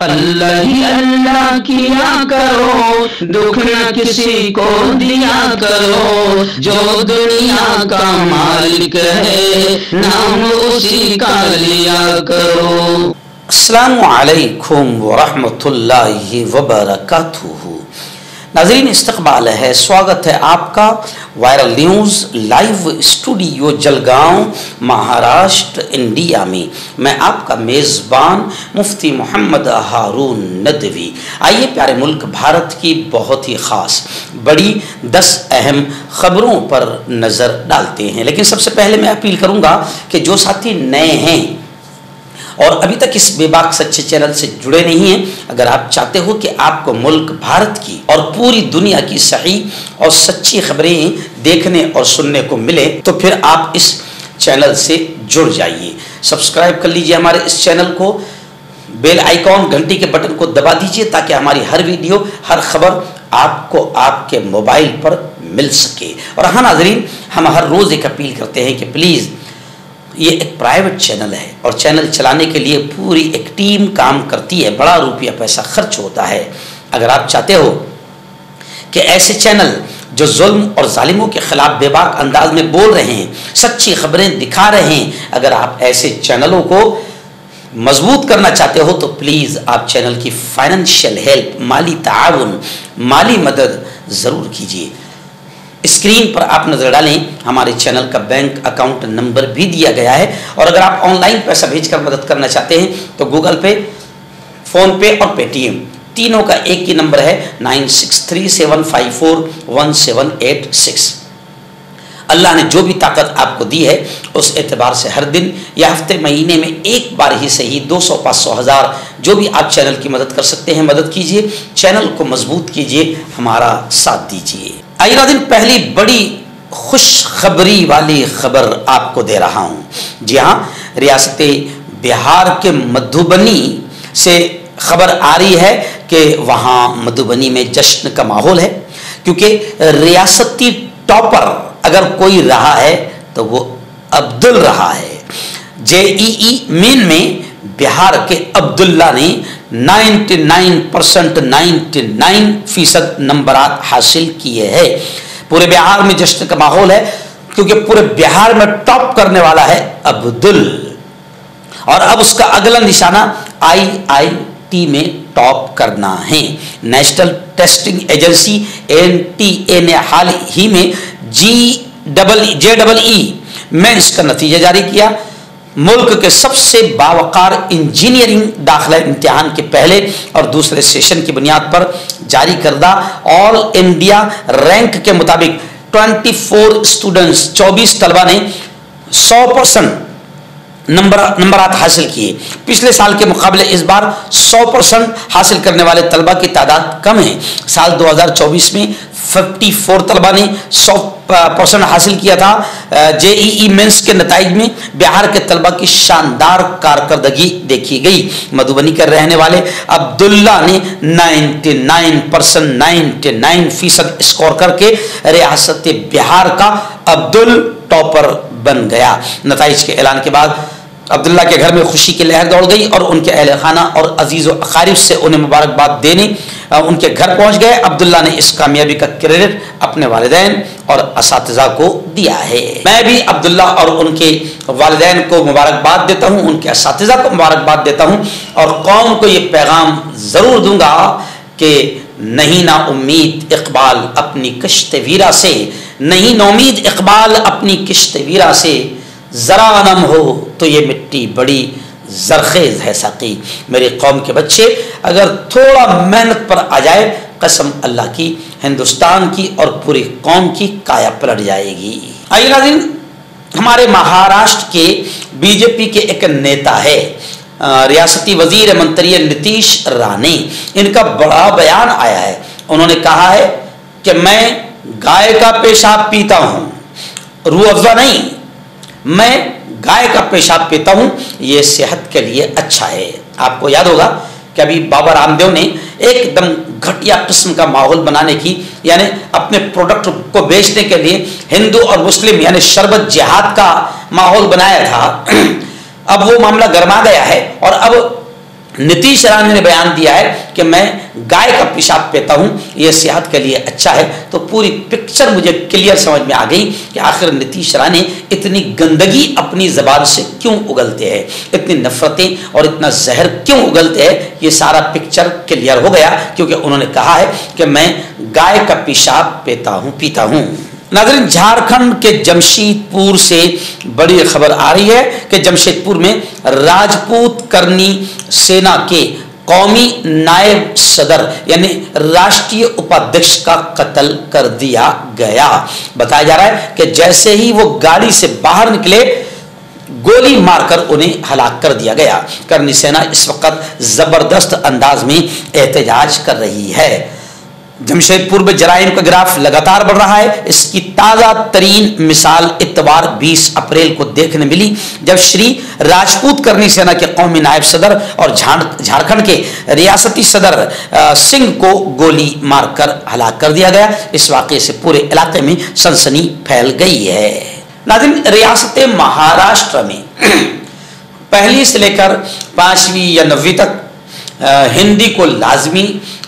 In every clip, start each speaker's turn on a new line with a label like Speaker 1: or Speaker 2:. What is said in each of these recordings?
Speaker 1: اللہ ہی اللہ کیا کرو، دکھ نہ کسی کو دیا کرو، جو دنیا کا مالک ہے نام اسی کا لیا کرو۔
Speaker 2: السلام علیکم ورحمۃ اللہ وبرکاتہ۔ ناظرین استقبال ہے، سواگت ہے آپ کا viral news live studio Jalgaon Maharashtra India میں۔ میں آپ کا میزبان مفتی محمد ہارون ندوی۔ آئیے پیارے ملک بھارت کی بہت ہی خاص بڑی 10 اہم خبروں پر نظر ڈالتے ہیں، لیکن سب سے پہلے میں اپیل کروں گا کہ جو ساتھی نئے ہیں اور ابھی تک اس بے باک سچے چینل سے جڑے نہیں ہیں، اگر آپ چاہتے ہو کہ آپ کو ملک بھارت کی اور پوری دنیا کی صحیح اور سچی خبریں دیکھنے اور سننے کو ملے تو پھر آپ اس چینل سے جڑ جائیے۔ سبسکرائب کر لیجئے ہمارے اس چینل کو، بیل آئیکن گھنٹی کے بٹن کو دبا دیجئے تاکہ ہماری ہر ویڈیو ہر خبر آپ کو آپ کے موبائل پر مل سکے۔ اور ہاں ناظرین، ہم ہر روز ایک اپیل کرتے ہیں کہ پلیز یہ ایک پرائیویٹ چینل ہے اور چینل چلانے کے لیے پوری ایک ٹیم کام کرتی ہے، بڑا روپیہ پیسہ خرچ ہوتا ہے۔ اگر آپ چاہتے ہو کہ ایسے چینل جو ظلم اور ظالموں کے خلاف بے باک انداز میں بول رہے ہیں، سچی خبریں دکھا رہے ہیں، اگر آپ ایسے چینلوں کو مضبوط کرنا چاہتے ہو تو پلیز آپ چینل کی فائنینشیل ہیلپ، مالی تعاون، مالی مدد ضرور کیجیے۔ اسکرین پر آپ نظر ڈالیں، ہمارے چینل کا بینک اکاؤنٹ نمبر بھی دیا گیا ہے، اور اگر آپ آن لائن پیسہ بھیج کر مدد کرنا چاہتے ہیں تو گوگل پے، فون پے اور پے ٹی ایم تینوں کا ایک ہی نمبر ہے 9637541786۔ اللہ نے جو بھی طاقت آپ کو دی ہے اس اعتبار سے ہر دن یا ہفتے مہینے میں ایک بار ہی صحیح 200 500 1000 جو بھی آپ چینل کی مدد کر سکتے ہیں مدد کیجیے، چینل کو مضبوط کیجیے، ہمارا ساتھ دیجیے۔ آئیے ناظرین، پہلی بڑی خوش خبری والی خبر آپ کو دے رہا ہوں۔ جی ہاں، ریاست بہار کے مدھوبنی سے خبر آ رہی ہے کہ وہاں مدھوبنی میں جشن کا ماحول ہے، کیونکہ ریاستی ٹاپر اگر کوئی رہا ہے تو وہ عبدل رہا ہے۔ JEE مین میں بہار کے عبداللہ نے 99% نمبرات حاصل کیے ہیں۔ پورے بہار میں جشن کا ماحول ہے کیونکہ پورے بہار میں ٹاپ کرنے والا ہے عبدل، اور اب اس کا اگلا نشانہ IIT میں ٹاپ کرنا ہے۔ نیشنل ٹیسٹنگ ایجنسی NTA نے حال ہی میں JEE میں اس کا نتیجہ جاری کیا۔ ملک کے سب سے باوقار انجینئرنگ داخلہ امتحان کے پہلے اور دوسرے سیشن کی بنیاد پر جاری کردہ آل انڈیا رینک کے مطابق 24 اسٹوڈنٹس 24 طلبہ نے 100% نمبرات حاصل کیے۔ پچھلے سال کے مقابلے اس بار 100% حاصل کرنے والے طلبہ کی تعداد کم ہے۔ سال 2024 میں 54 طلبہ نے 100% حاصل کیا تھا۔ JEE مینس کے نتائج میں بہار کے طلبہ کی شاندار کارکردگی دیکھی گئی۔ مدھوبنی کے رہنے والے عبداللہ نے 99% اسکور کر کے ریاست بہار کا عبدل ٹاپر بن گیا۔ نتائج کے اعلان کے بعد عبداللہ کے گھر میں خوشی کی لہر دوڑ گئی اور ان کے اہل خانہ اور عزیز و اقارب سے انہیں مبارکباد دینے ان کے گھر پہنچ گئے۔ عبداللہ نے اس کامیابی کا کریڈٹ اپنے والدین اور اساتذہ کو دیا ہے۔ میں بھی عبداللہ اور ان کے والدین کو مبارکباد دیتا ہوں، ان کے اساتذہ کو مبارکباد دیتا ہوں، اور قوم کو یہ پیغام ضرور دوں گا کہ نہیں نا امید اقبال اپنی کشت ویرا سے، نہیں نومید اقبال اپنی کشت ویرا سے، ذرا نم ہو تو یہ مٹی بڑی زرخیز ہے ساقی۔ میری قوم کے بچے اگر تھوڑا محنت پر آ جائے، قسم اللہ کی، ہندوستان کی اور پوری قوم کی کایا پلٹ جائے گی۔ آئیے ناظرین، ہمارے مہاراشٹر کے BJP کے ایک نیتا ہے، ریاستی وزیر منتری نتیش رانے، ان کا بڑا بیان آیا ہے۔ انہوں نے کہا ہے کہ میں گائے کا پیشاب پیتا ہوں، روح افزا نہیں، میں گائے کا پیشاب پیتا ہوں، یہ صحت کے لیے اچھا ہے۔ آپ کو یاد ہوگا کہ ابھی بابا رام دیو نے ایک دم گھٹیا قسم کا ماحول بنانے کی، یعنی اپنے پروڈکٹ کو بیچنے کے لیے ہندو اور مسلم یعنی شربت جہاد کا ماحول بنایا تھا۔ اب وہ معاملہ گرما گیا ہے اور اب नीतीश राणे ने बयान दिया है कि मैं गाय का पेशाब पीता हूं, यह सेहत के लिए अच्छा है। तो पूरी पिक्चर मुझे क्लियर समझ में आ गई कि आखिर नीतीश राणे इतनी गंदगी अपनी जबान से क्यों उगलते हैं, इतनी नफरतें और इतना जहर क्यों उगलते हैं। ये सारा पिक्चर क्लियर हो गया क्योंकि उन्होंने कहा है कि मैं गाय का पेशाब पीता हूं। नाज़रीन, झारखंड के जमशेदपुर से बड़ी खबर आ रही है कि जमशेदपुर में राजपूत करनी सेना के कौमी नायब सदर यानी राष्ट्रीय उपाध्यक्ष का कत्ल कर दिया गया। बताया जा रहा है कि जैसे ही वो गाड़ी से बाहर निकले, गोली मारकर उन्हें हलाक कर दिया गया। करनी सेना इस वक्त जबरदस्त अंदाज में एहतजाज कर रही है। जमशेदपुर में जराइम का ग्राफ लगातार बढ़ रहा है। इसकी ताज़ा तरीन मिसाल इतवार 20 अप्रैल को देखने मिली, जब श्री राजपूत करनी सेना के कौमी नायब सदर और झारखंड के रियासती सदर सिंह को गोली मारकर हलाक कर दिया गया। इस वाक़े से पूरे इलाके में सनसनी फैल गई है। नाज़रीन, रियासत महाराष्ट्र में पहली से लेकर 5वीं या 9वीं तक हिंदी को लाजमी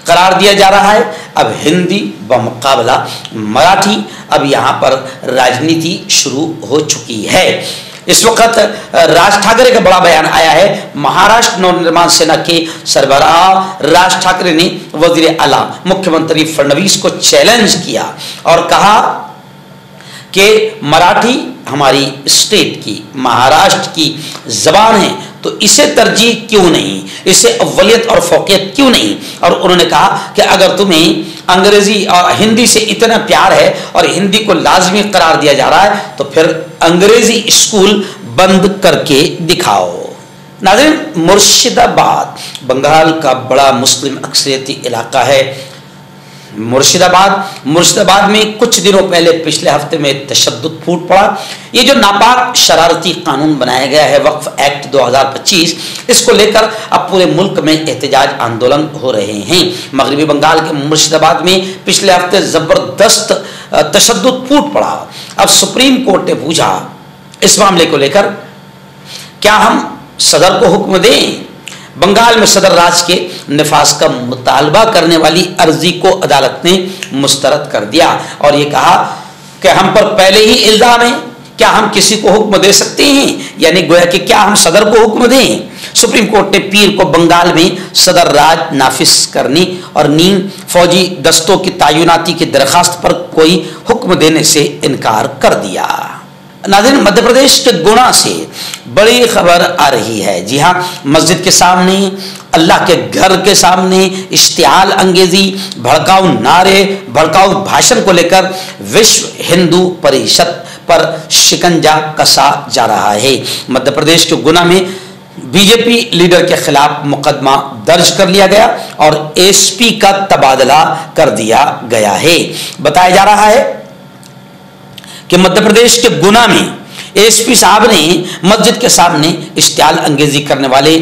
Speaker 2: करार दिया जा रहा है। अब हिंदी बमुकाबला मराठी अब यहाँ पर राजनीति शुरू हो चुकी है। इस वक्त राज ठाकरे का बड़ा बयान आया है। महाराष्ट्र नवनिर्माण सेना के सरबराह राज ठाकरे ने वजीर आला मुख्यमंत्री फडणवीस को चैलेंज किया और कहा कि मराठी हमारी स्टेट की, महाराष्ट्र की जबान है, तो इसे तरजीह क्यों नहीं, इसे अव्वलियत और फौकियत क्यों नहीं। और उन्होंने कहा कि अगर तुम्हें अंग्रेजी और हिंदी से इतना प्यार है और हिंदी को लाजमी करार दिया जा रहा है, तो फिर अंग्रेजी स्कूल बंद करके दिखाओ। नाज़रीन, मुर्शिदाबाद बंगाल का बड़ा मुस्लिम अक्सरियती इलाका है। मुर्शिदाबाद में कुछ दिनों पहले पिछले हफ्ते में तशद्दुद फूट पड़ा। ये जो नापाक शरारती कानून बनाया गया है वक्फ एक्ट 2025, इसको लेकर अब पूरे मुल्क में एहतजाज आंदोलन हो रहे हैं। मगरबी बंगाल के मुर्शिदाबाद में पिछले हफ्ते जबरदस्त तशद्दुद फूट पड़ा। अब सुप्रीम कोर्ट ने पूछा इस मामले को लेकर, क्या हम सदर को हुक्म दें। बंगाल में सदर राज के नफाज का मुतालबा करने वाली अर्जी को अदालत ने मुस्तरद कर दिया और ये कहा कि हम पर पहले ही इल्जाम है, क्या हम किसी को हुक्म दे सकते हैं, यानी गोया कि क्या हम सदर को हुक्म दें। सुप्रीम कोर्ट ने पीर को बंगाल में सदर राज नाफिज करने और नीम फौजी दस्तों की तैनाती की दरखास्त पर कोई हुक्म देने से इनकार कर दिया। नाज़रीन, मध्य प्रदेश के गुना से बड़ी खबर आ रही है। जी हाँ, मस्जिद के सामने, अल्लाह के घर के सामने इश्तियाल अंगेजी, भड़काऊ नारे, भड़काऊ भाषण को लेकर विश्व हिंदू परिषद पर शिकंजा कसा जा रहा है। मध्य प्रदेश के गुना में बीजेपी लीडर के खिलाफ मुकदमा दर्ज कर लिया गया और एसपी का तबादला कर दिया गया है। बताया जा रहा है कि मध्य प्रदेश के गुना में एसपी साहब ने मस्जिद के सामने इश्तियाल अंगेजी करने वाले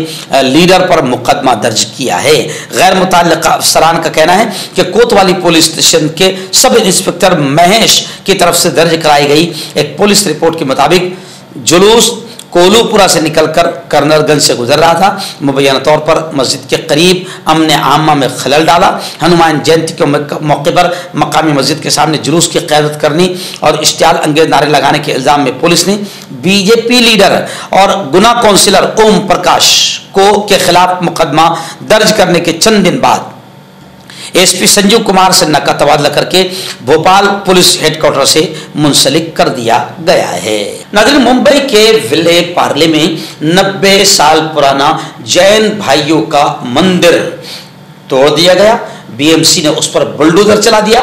Speaker 2: लीडर पर मुकदमा दर्ज किया है। गैर मुतल्लिका अफसरान का कहना है कि कोतवाली पुलिस स्टेशन के सब इंस्पेक्टर महेश की तरफ से दर्ज कराई गई एक पुलिस रिपोर्ट के मुताबिक जुलूस कोलूपुरा से निकलकर कर्नलगंज से गुजर रहा था। मुबैना तौर पर मस्जिद के करीब अमन आमा में खलल डाला। हनुमान जयंती के मौके पर मकामी मस्जिद के सामने जुलूस की क़यादत करने और इश्तियाल अंगेज नारे लगाने के इल्ज़ाम में पुलिस ने बीजेपी लीडर और गुना काउंसिलर ओम प्रकाश के खिलाफ मुकदमा दर्ज करने के चंद दिन बाद एसपी संजीव कुमार सिन्हा का तबादला करके भोपाल पुलिस हेडक्वार्टर से मुंसलिक कर दिया गया है। नाज़रीन, मुंबई के विले पार्ले में 90 साल पुराना जैन भाइयों का मंदिर तोड़ दिया गया। बीएमसी ने उस पर बुलडोजर चला दिया।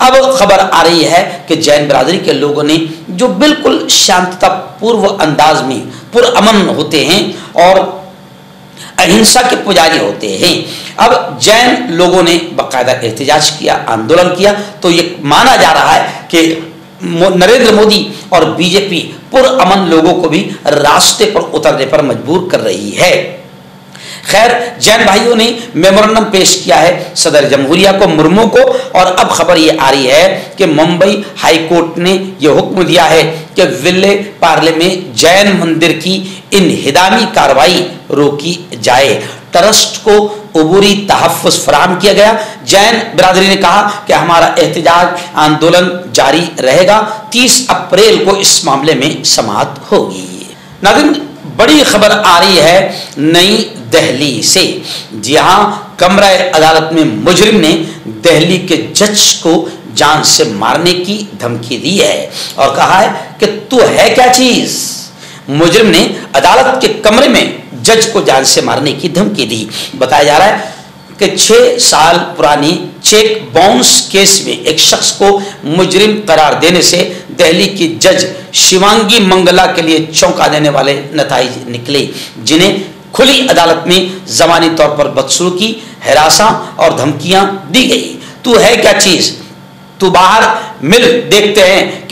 Speaker 2: अब खबर आ रही है कि जैन बिरादरी के लोगों ने, जो बिल्कुल शांतता पूर्व अंदाज में पुरअमन होते हैं और अहिंसा के पुजारी होते हैं, अब जैन लोगों ने बाकायदा एहतजाज किया, आंदोलन किया। तो ये माना जा रहा है कि नरेंद्र मोदी और बीजेपी पुरअमन लोगों को भी रास्ते पर उतरने पर मजबूर कर रही है। खैर, जैन भाइयों ने मेमोरेंडम पेश किया है सदर जमहूरिया को, मुर्मू को, और अब खबर ये आ रही है कि मुंबई हाई कोर्ट ने यह हुक्म दिया है कि विले पार्ले में जैन मंदिर की इनहिदामी कार्रवाई रोकी जाए। ट्रस्ट को अबूरी तहफ़्फ़ुज़ फराहम किया गया। जैन बिरादरी ने कहा कि हमारा एहतजाज आंदोलन जारी रहेगा। 30 अप्रैल को इस मामले में समाअत होगी। नाज़रीन, बड़ी खबर आ रही है नई दिल्ली से, जहां कमरा अदालत में मुजरिम ने दिल्ली के जज को जान से मारने की धमकी दी है और कहा है कि तू है क्या चीज। मुजरिम ने अदालत के कमरे में जज को जान से मारने की धमकी दी। बताया जा रहा है कि 6 साल पुरानी चेक बाउंस केस में एक शख्स को मुजरिम करार देने से दिल्ली की जज शिवांगी मंगला के लिए चौंका देने वाले नताइज निकले, जिन्हें खुली अदालत में ज़मानी तौर पर बदसलूकी, हिरासा और धमकियां दी गई। तू है क्या चीज, तू बाहर मिल, देखते हैं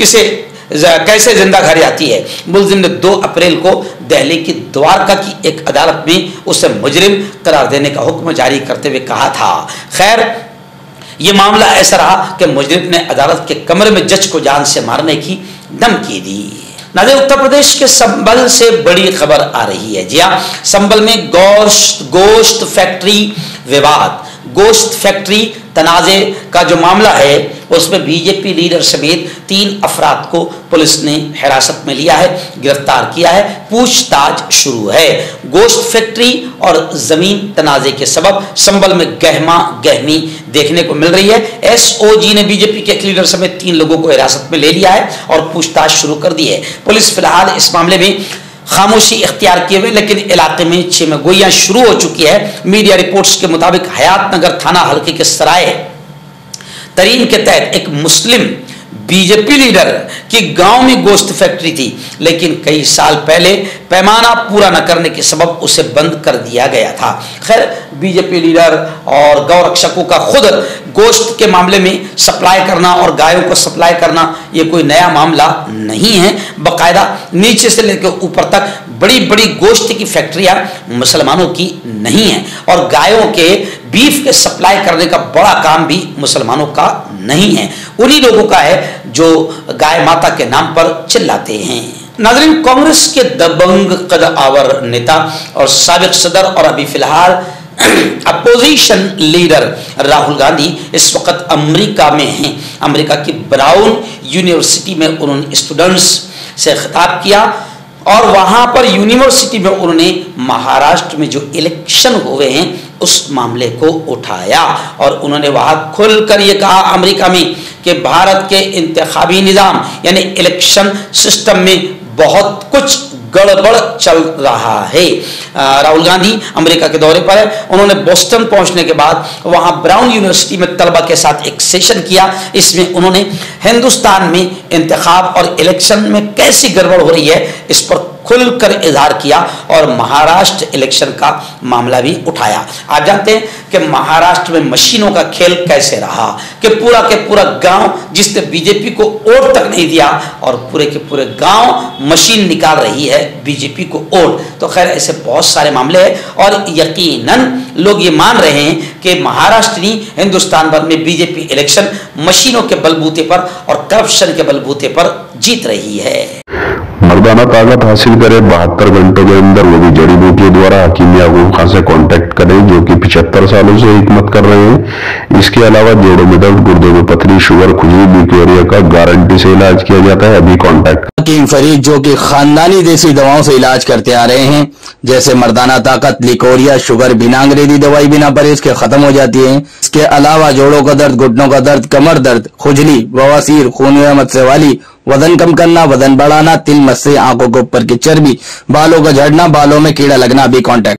Speaker 2: कैसे जिंदा घर आती है। मुलजिम ने 2 अप्रैल को दिल्ली की द्वारका की एक अदालत में उसे मुजरिम करार देने का हुक्म जारी करते हुए कहा था। खैर, ये मामला ऐसा रहा कि मुजरिम ने अदालत के कमरे में जज को जान से मारने की धमकी दी। नाज़रीन, उत्तर प्रदेश के संभल से बड़ी खबर आ रही है। जी हाँ, संभल में गोश्त फैक्ट्री विवाद, गोश्त फैक्ट्री तनाज़े का जो मामला है उसमें बीजेपी लीडर समेत 3 अफराद को पुलिस ने हिरासत में लिया है, गिरफ्तार किया है, पूछताछ शुरू है। गोश्त फैक्ट्री और जमीन तनाज़े के सबब संभल में गहमा गहमी देखने को मिल रही है। एसओजी ने बीजेपी के एक लीडर समेत 3 लोगों को हिरासत में ले लिया है और पूछताछ शुरू कर दी है। पुलिस फिलहाल इस मामले में खामोशी इख्तियार किए हुए, लेकिन इलाके में छीमेगोइयां शुरू हो चुकी है। मीडिया रिपोर्ट्स के मुताबिक हयात नगर थाना हल्के के सराय तरीन के तहत एक मुस्लिम बीजेपी लीडर की गांव में गोश्त फैक्ट्री थी, लेकिन कई साल पहले पैमाना पूरा न करने के सबब उसे बंद कर दिया गया था। खैर, बीजेपी लीडर और गौरक्षकों का खुद गोश्त के मामले में सप्लाई करना और गायों को सप्लाई करना ये कोई नया मामला नहीं है। बाकायदा नीचे से लेकर ऊपर तक बड़ी बड़ी गोश्त की फैक्ट्रियां मुसलमानों की नहीं है और गायों के बीफ के सप्लाई करने का बड़ा काम भी मुसलमानों का नहीं है, उन्हीं लोगों का है जो गाय माता के नाम पर चिल्लाते हैं। नाज़रीन, कांग्रेस के दबंग कद-आवर नेता और साबिक सदर और अभी फिलहाल अपोजिशन लीडर राहुल गांधी इस वक्त अमेरिका में हैं। अमेरिका की ब्राउन यूनिवर्सिटी में उन्होंने स्टूडेंट्स से खिताब किया और वहां पर यूनिवर्सिटी में उन्होंने महाराष्ट्र में जो इलेक्शन हुए हैं उस मामले को उठाया और उन्होंने वहां खुलकर ये कहा अमेरिका में कि भारत के इंतखाबी निज़ाम यानी इलेक्शन सिस्टम में बहुत कुछ गड़बड़ चल रहा है। राहुल गांधी अमेरिका के दौरे पर है। उन्होंने बोस्टन पहुंचने के बाद वहां ब्राउन यूनिवर्सिटी में तलबा के साथ एक सेशन किया। इसमें उन्होंने हिंदुस्तान में इंतखाब और इलेक्शन में कैसी गड़बड़ हो रही है इस पर खुलकर इजहार किया और महाराष्ट्र इलेक्शन का मामला भी उठाया। आप जानते हैं कि महाराष्ट्र में मशीनों का खेल कैसे रहा कि पूरा गांव जिसने बीजेपी को वोट तक नहीं दिया और पूरे के पूरे गांव मशीन निकाल रही है बीजेपी को वोट। तो खैर ऐसे बहुत सारे मामले हैं और यकीनन लोग ये मान रहे हैं कि महाराष्ट्र नहीं हिंदुस्तान भर में बीजेपी इलेक्शन मशीनों के बलबूते पर और करप्शन के बलबूते पर जीत रही है।
Speaker 3: मर्दाना ताकत हासिल करे 72 घंटों के अंदर, वो भी जड़ी बूटियों द्वारा हकीम याकूब खान से कांटेक्ट करें जो कि 75 सालों से हिकमत कर रहे हैं। इसके अलावा जोड़ों में दर्द, गुर्दों में पथरी, शुगर, खुजली, बीक्वेरिया का गारंटी से इलाज किया जाता है। अभी कांटेक्ट
Speaker 4: हकीम फरीद जो कि खानदानी देसी दवाओं से इलाज करते आ रहे हैं, जैसे मर्दाना ताकत, लिकोरिया, शुगर, बिना अंग्रेजी दवाई बिना परहेज के खत्म हो जाती है। इसके अलावा जोड़ों का दर्द, घुटनों का दर्द, कमर दर्द, खुजली, बवासीर, खून या मत से वाली, वजन कम करना, वजन बढ़ाना, तिल मस्से, आंखों के ऊपर की चर्बी, बालों का झड़ना, बालों में कीड़ा लगना, भी कांटेक्ट